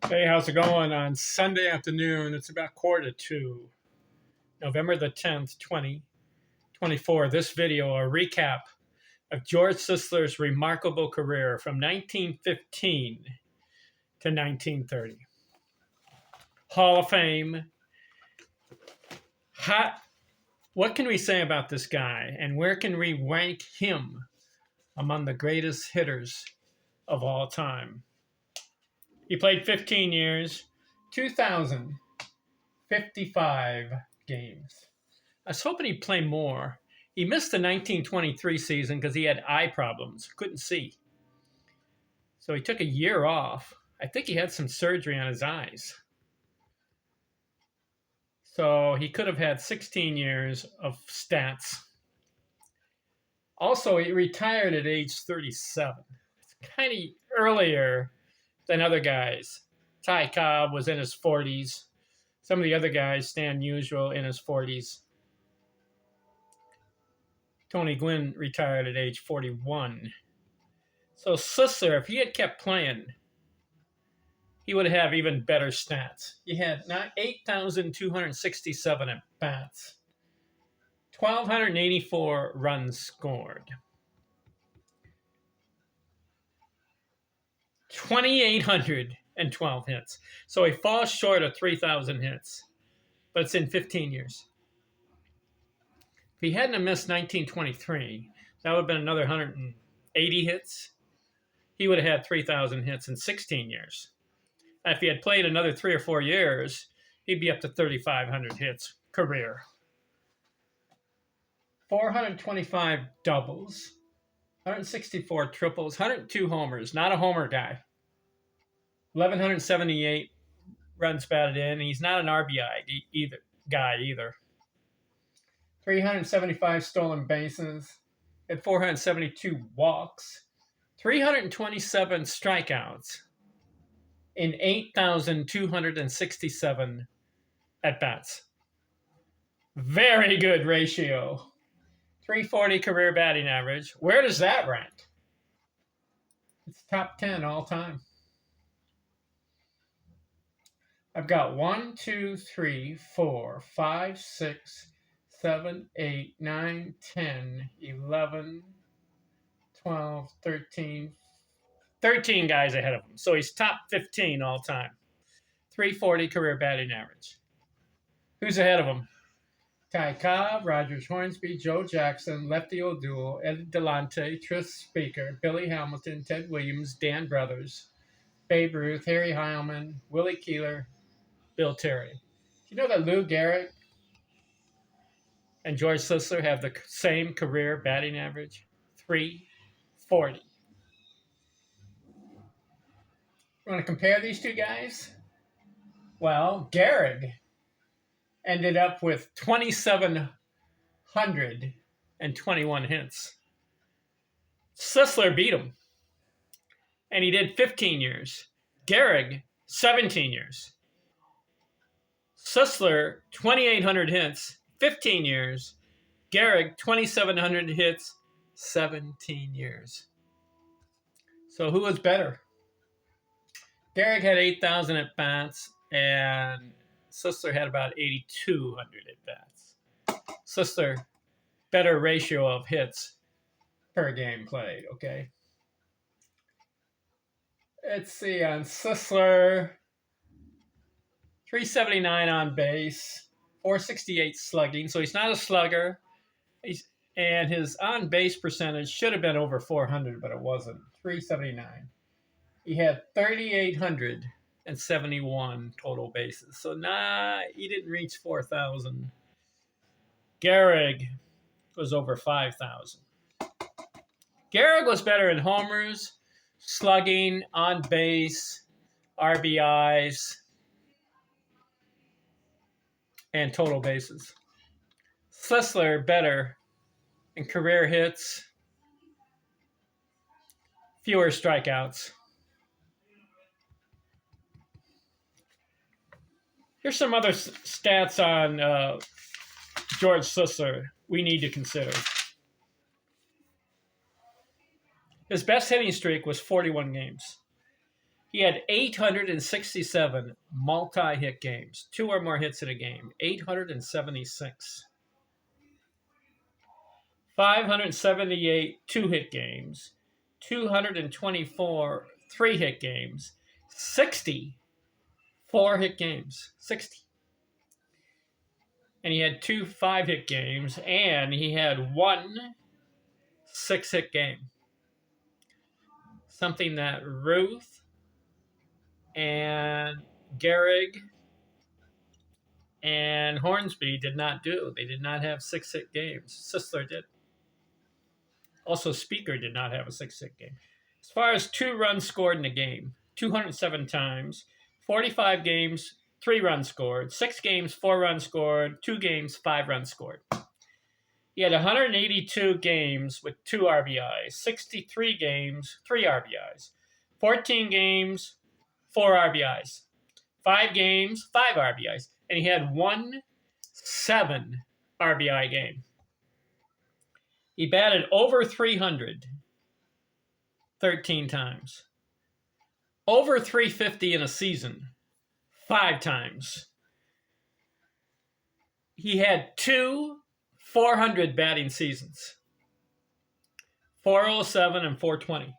Hey, how's it going on Sunday afternoon? It's about 1:45, November the 10th, 2024. This video, a recap of George Sisler's remarkable career from 1915 to 1930. Hall of Fame. What can we say about this guy, and where can we rank him among the greatest hitters of all time? He played 15 years, 2,055 games. I was hoping he'd play more. He missed the 1923 season because he had eye problems, couldn't see. So he took a year off. I think he had some surgery on his eyes. So he could have had 16 years of stats. Also, he retired at age 37. It's kind of earlier than other guys. Ty Cobb was in his 40s. Some of the other guys, Stan Musial, in his 40s. Tony Gwynn retired at age 41. So Sisler, if he had kept playing, he would have even better stats. He had 8,267 at bats, 1,284 runs scored, 2,812 hits. So he falls short of 3,000 hits, but it's in 15 years. If he hadn't have missed 1923, that would have been another 180 hits. He would have had 3,000 hits in 16 years. And if he had played another 3 or 4 years, he'd be up to 3,500 hits career. 425 doubles, 164 triples, 102 homers. Not a homer guy. 1,178 runs batted in. He's not an RBI either. 375 stolen bases. Had 472 walks. 327 strikeouts in 8,267 at-bats. Very good ratio. 340 career batting average. Where does that rank? It's top 10 all time. I've got 1, 2, 3, 4, 5, 6, 7, 8, 9, 10, 11, 12, 13 guys ahead of him. So he's top 15 all time. 340 career batting average. Who's ahead of him? Ty Cobb, Rogers Hornsby, Joe Jackson, Lefty O'Doul, Ed Delante, Tris Speaker, Billy Hamilton, Ted Williams, Dan Brothers, Babe Ruth, Harry Heilman, Willie Keeler, Bill Terry. Do you know that Lou Gehrig and George Sisler have the same career batting average? 340. You want to compare these two guys? Well, Gehrig ended up with 2,721 hits. Sisler beat him, and he did 15 years. Gehrig, 17 years. Sisler, 2,800 hits, 15 years. Gehrig, 2,700 hits, 17 years. So who was better? Gehrig had 8,000 at-bats, and Sisler had about 8,200 at-bats. Sisler, better ratio of hits per game played, okay? Let's see, on Sisler, 379 on base, 468 slugging, so he's not a slugger. And his on-base percentage should have been over 400, but it wasn't, 379. He had 3,871 total bases. So, he didn't reach 4,000. Gehrig was over 5,000. Gehrig was better in homers, slugging, on base, RBIs, and total bases. Sisler better in career hits, fewer strikeouts. Here's some other stats on George Sisler we need to consider. His best hitting streak was 41 games. He had 867 multi-hit games, 2 or more hits in a game, 876. 578 two-hit games, 224 three-hit games, 60 four-hit games, 60. And he had 2 5-hit games, and he had 1 6-hit game. Something that Ruth and Gehrig and Hornsby did not do. They did not have 6-hit games. Sisler did. Also, Speaker did not have a 6-hit game. As far as 2 runs scored in a game, 207 times, 45 games, 3 runs scored, 6 games, 4 runs scored, 2 games, 5 runs scored. He had 182 games with 2 RBIs, 63 games, 3 RBIs, 14 games, 4 RBIs, 5 games, 5 RBIs, and he had 1 7 RBI game. He batted over 300 13 times. Over 350 in a season 5 times. He had 2 400 batting seasons. 407 and 420.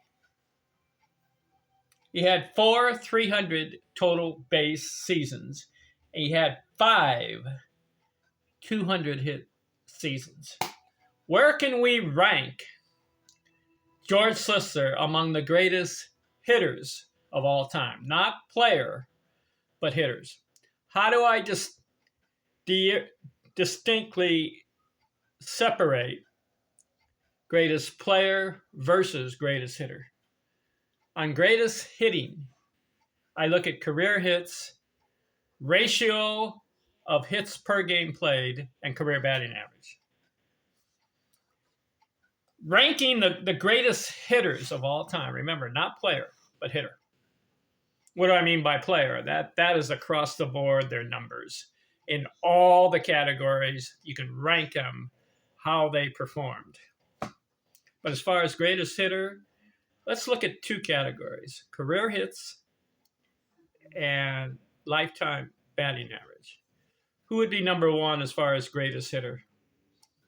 He had 4 300 total base seasons. And he had 5 200 hit seasons. Where can we rank George Sisler among the greatest hitters of all time? Not player, but hitters. How do I just distinctly separate greatest player versus greatest hitter? On greatest hitting, I look at career hits, ratio of hits per game played, and career batting average. Ranking the greatest hitters of all time. Remember, not player, but hitter. What do I mean by player? That is across the board, their numbers. In all the categories, you can rank them how they performed. But as far as greatest hitter, let's look at 2 categories: career hits and lifetime batting average. Who would be number 1 as far as greatest hitter?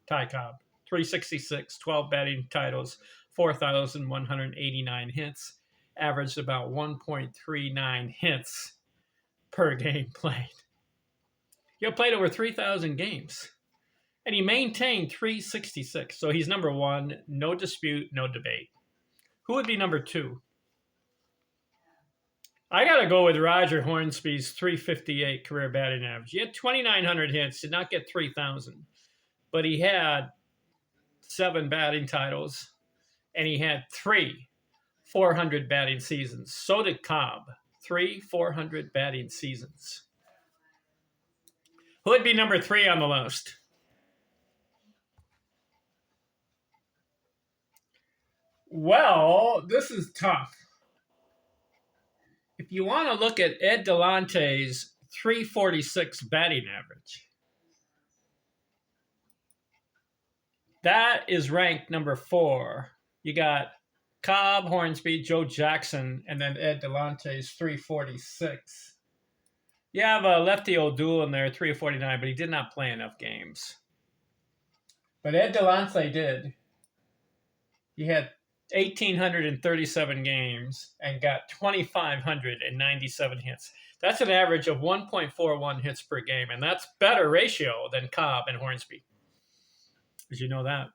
Ty Cobb. 366, 12 batting titles, 4,189 hits, averaged about 1.39 hits per game played. He played over 3,000 games, and he maintained 366. So he's number 1, no dispute, no debate. Who would be number 2? I got to go with Roger Hornsby's 358 career batting average. He had 2,900 hits, did not get 3,000, but he had 7 batting titles, and he had 3 400 batting seasons. So did Cobb, 3 400 batting seasons. Who would be number 3 on the list? Well, this is tough. If you want to look at Ed Delante's 346 batting average, that is ranked number 4. You got Cobb, Hornsby, Joe Jackson, and then Ed Delante's 346. You have a Lefty O'Doul in there, 349, but he did not play enough games. But Ed Delante did. He had 1,837 games and got 2,597 hits. That's an average of 1.41 hits per game, and that's better ratio than Cobb and Hornsby. Did you know that?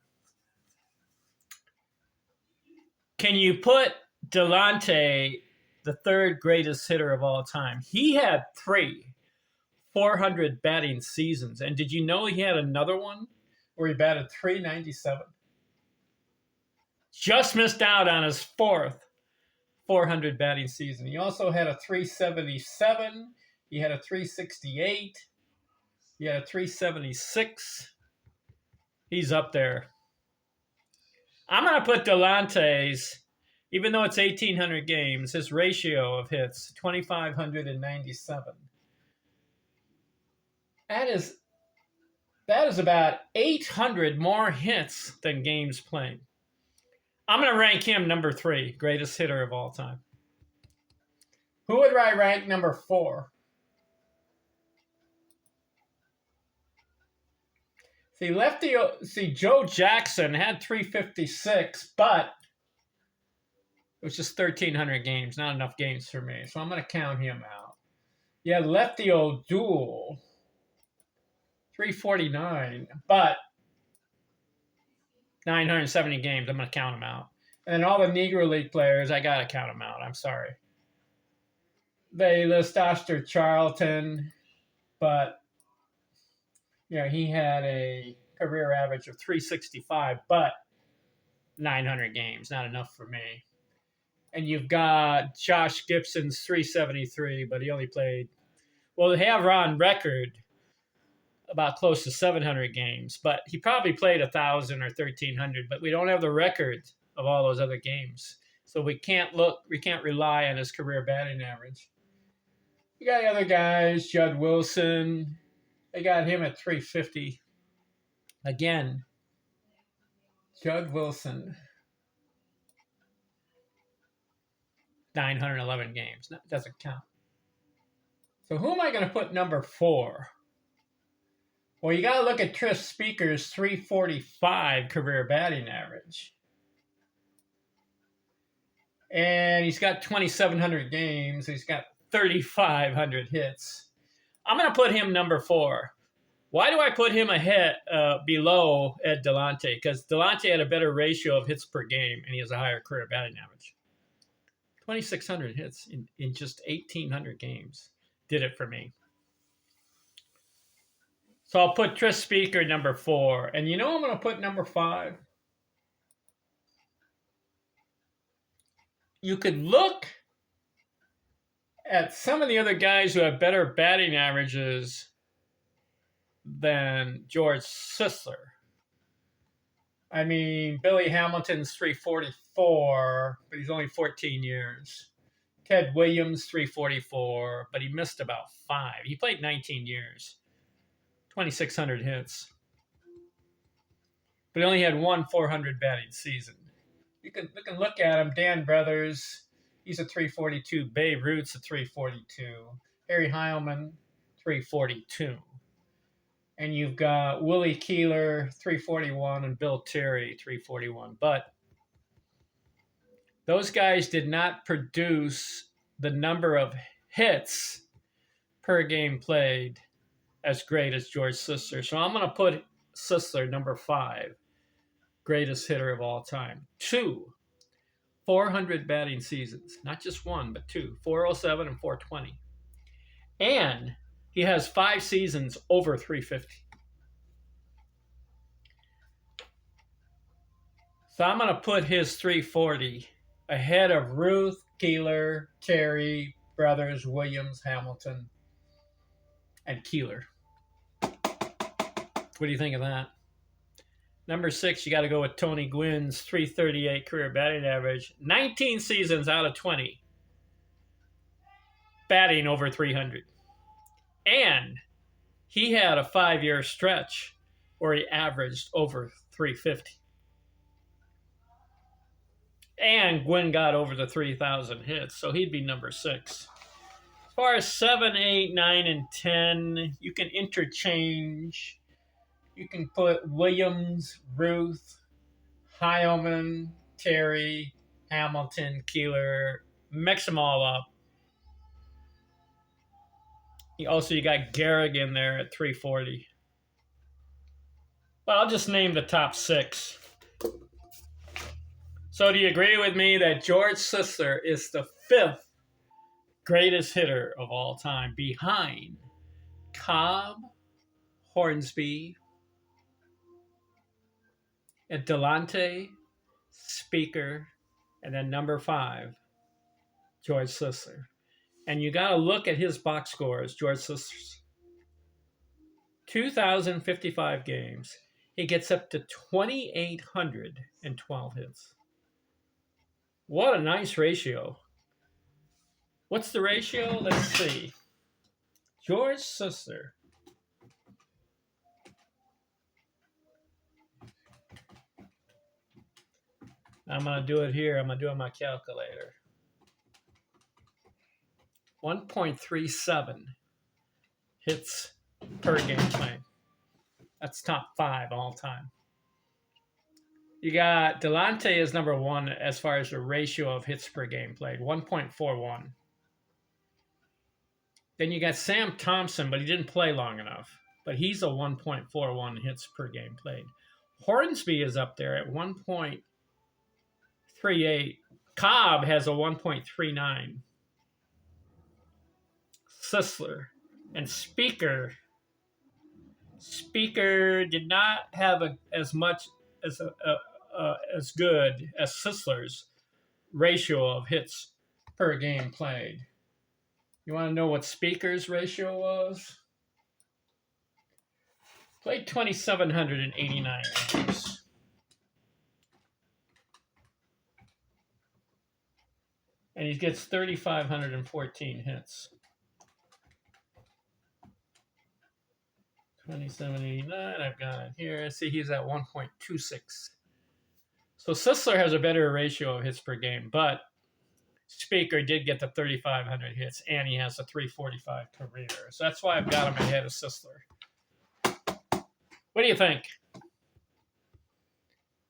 Can you put Delante, the 3rd greatest hitter of all time? He had 3 400 batting seasons. And did you know he had another one where he batted 397? Just missed out on his 4th 400 batting season. He also had a 377. He had a 368. He had a 376. He's up there. I'm going to put Delante's, even though it's 1,800 games, his ratio of hits, 2,597. That is about 800 more hits than games played. I'm going to rank him number 3, greatest hitter of all time. Who would I rank number 4? See, Joe Jackson had 356, but it was just 1,300 games. Not enough games for me, so I'm going to count him out. Yeah, Lefty O'Doul, 349, but 970 games. I'm going to count him out. And all the Negro League players, I got to count them out. I'm sorry. They list Oscar Charlton, but he had a career average of 365, but 900 games, not enough for me. And you've got Josh Gibson's 373, but he only played. Well, they have on record about close to 700 games, but he probably played 1,000 or 1,300. But we don't have the record of all those other games, so we can't rely on his career batting average. You got the other guys, Judd Wilson. They got him at 350. Again, Judd Wilson, 911 games. That doesn't count. So who am I going to put number 4? Well, you got to look at Tris Speaker's 345 career batting average. And he's got 2,700 games. He's got 3,500 hits. I'm going to put him number 4. Why do I put him ahead below Ed Delonte? Because Delonte had a better ratio of hits per game, and he has a higher career batting average. 2,600 hits in just 1,800 games did it for me. So I'll put Tris Speaker number 4. And I'm going to put number 5? You could look at some of the other guys who have better batting averages than George Sisler. I mean, Billy Hamilton's 344, but he's only 14 years. Ted Williams, 344, but he missed about 5. He played 19 years. 2,600 hits. But he only had one 400 batting season. You can look at him. Dan Brothers, he's a 342. Babe Ruth's a 342. Harry Heilman, 342. And you've got Willie Keeler, 341, and Bill Terry, 341. But those guys did not produce the number of hits per game played as great as George Sisler. So I'm going to put Sisler number 5, greatest hitter of all time. 2, 400 batting seasons. Not just 1, but 2, 407 and 420. And he has 5 seasons over 350. So I'm going to put his 340 ahead of Ruth, Keeler, Terry, Brothers, Williams, Hamilton, and Keeler. What do you think of that? Number 6, you got to go with Tony Gwynn's 338 career batting average. 19 seasons out of 20 batting over 300. And he had a 5-year stretch where he averaged over 350. And Gwynn got over the 3,000 hits, so he'd be number 6. As far as 7, 8, 9, and 10, you can interchange. You can put Williams, Ruth, Heilman, Terry, Hamilton, Keeler, mix them all up. You got Gehrig in there at 340. Well, I'll just name the top 6. So do you agree with me that George Sisler is the 5th greatest hitter of all time, behind Cobb, Hornsby, and Delonte, Speaker, and then number 5, George Sisler. And you got to look at his box scores, George Sisler's. 2,055 games. He gets up to 2,812 hits. What a nice ratio. What's the ratio? Let's see. George Sisler. I'm going to do it here. I'm going to do it on my calculator. 1.37 hits per game played. That's top 5 all time. You got Delonte is number 1 as far as the ratio of hits per game played, 1.41. Then you got Sam Thompson, but he didn't play long enough. But he's a 1.41 hits per game played. Hornsby is up there at 1.38. Cobb has a 1.39. Sisler and Speaker did not have as much as as good as Sisler's ratio of hits per game played. You want to know what Speaker's ratio was? Played 2,789 games. And he gets 3,514 hits. 2,789, I've got it here. See, he's at 1.26. So Sisler has a better ratio of hits per game, but Speaker did get the 3,500 hits, and he has a 345 career. So that's why I've got him ahead of Sisler. What do you think?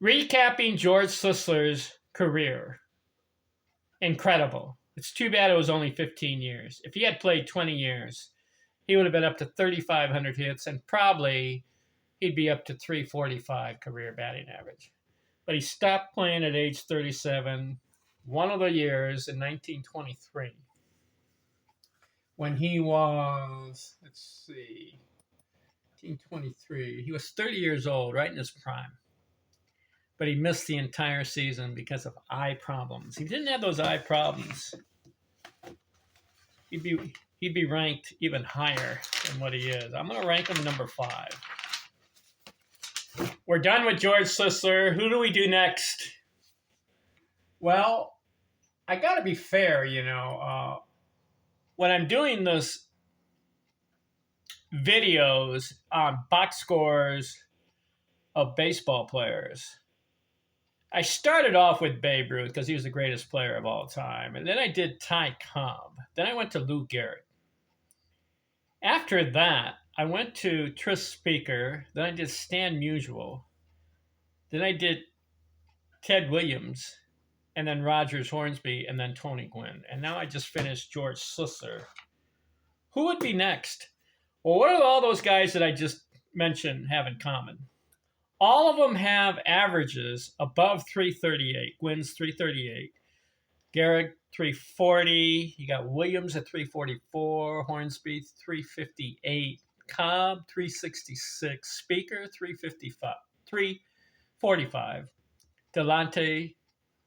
Recapping George Sisler's career. Incredible. It's too bad it was only 15 years. If he had played 20 years, he would have been up to 3,500 hits, and probably he'd be up to 345 career batting average. But he stopped playing at age 37, one of the years in 1923, when he was, 1923, he was 30 years old, right in his prime. But he missed the entire season because of eye problems. If he didn't have those eye problems, he'd be ranked even higher than what he is. I'm going to rank him number 5. We're done with George Sisler. Who do we do next? Well, I got to be fair, when I'm doing this videos on box scores of baseball players, I started off with Babe Ruth because he was the greatest player of all time. And then I did Ty Cobb. Then I went to Lou Gehrig. After that, I went to Tris Speaker. Then I did Stan Musial. Then I did Ted Williams. And then Rogers Hornsby. And then Tony Gwynn. And now I just finished George Sisler. Who would be next? Well, what do all those guys that I just mentioned have in common? All of them have averages above 338. Gwynn's 338. Gehrig, 340. You got Williams at 344. Hornsby, 358. Cobb, 366. Speaker, 355. 345. Delonte,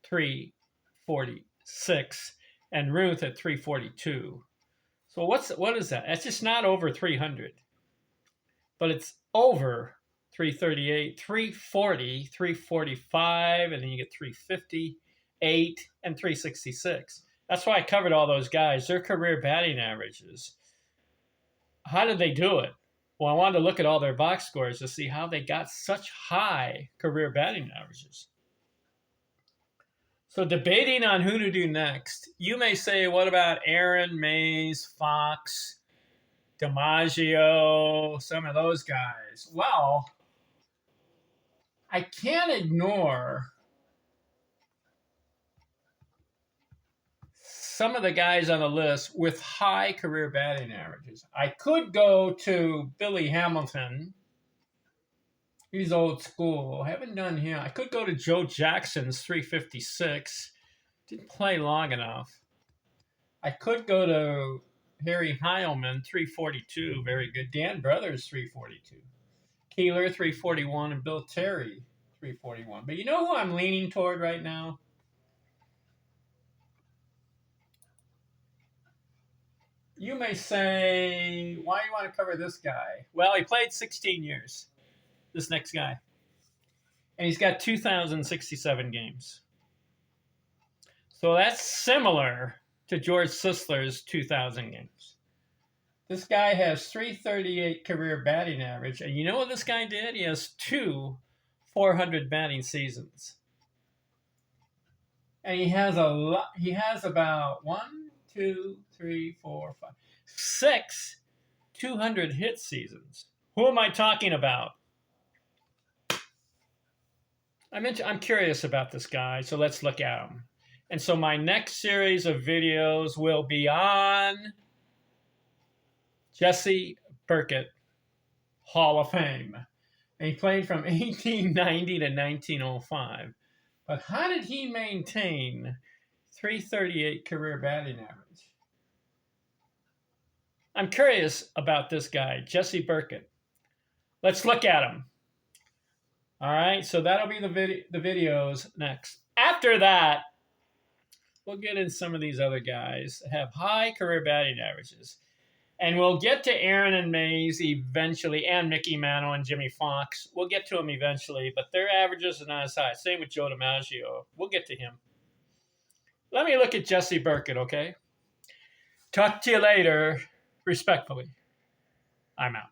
346. And Ruth at 342. So what is that? That's just not over 300. But it's over 338, 340, 345, and then you get 358 and 366. That's why I covered all those guys. Their career batting averages. How did they do it? Well, I wanted to look at all their box scores to see how they got such high career batting averages. So debating on who to do next, you may say, what about Aaron, Mays, Fox, DiMaggio, some of those guys? Well, I can't ignore some of the guys on the list with high career batting averages. I could go to Billy Hamilton. He's old school. I haven't done him. I could go to Joe Jackson's 356. Didn't play long enough. I could go to Harry Heilman, 342. Very good. Dan Brothers, 342. Keeler, 341. And Bill Terry, 341. But you know who I'm leaning toward right now? You may say, why do you want to cover this guy? Well, he played 16 years. This next guy. And he's got 2,067 games. So that's similar to George Sisler's 2,000 games. This guy has 338 career batting average. And you know what this guy did? He has 2 400 batting seasons. And he has about 1, 2, 3, 4, 5, 6 200 hit seasons. Who am I talking about? I'm curious about this guy, so let's look at him. And so my next series of videos will be on Jesse Burkett, Hall of Fame. And he played from 1890 to 1905. But how did he maintain 338 career batting average? I'm curious about this guy, Jesse Burkett. Let's look at him. All right, so that'll be the videos next. After that, we'll get in some of these other guys that have high career batting averages. And we'll get to Aaron and Mays eventually, and Mickey Mantle and Jimmy Fox. We'll get to them eventually, but their averages are not as high. Same with Joe DiMaggio. We'll get to him. Let me look at Jesse Burkett, okay? Talk to you later. Respectfully, I'm out.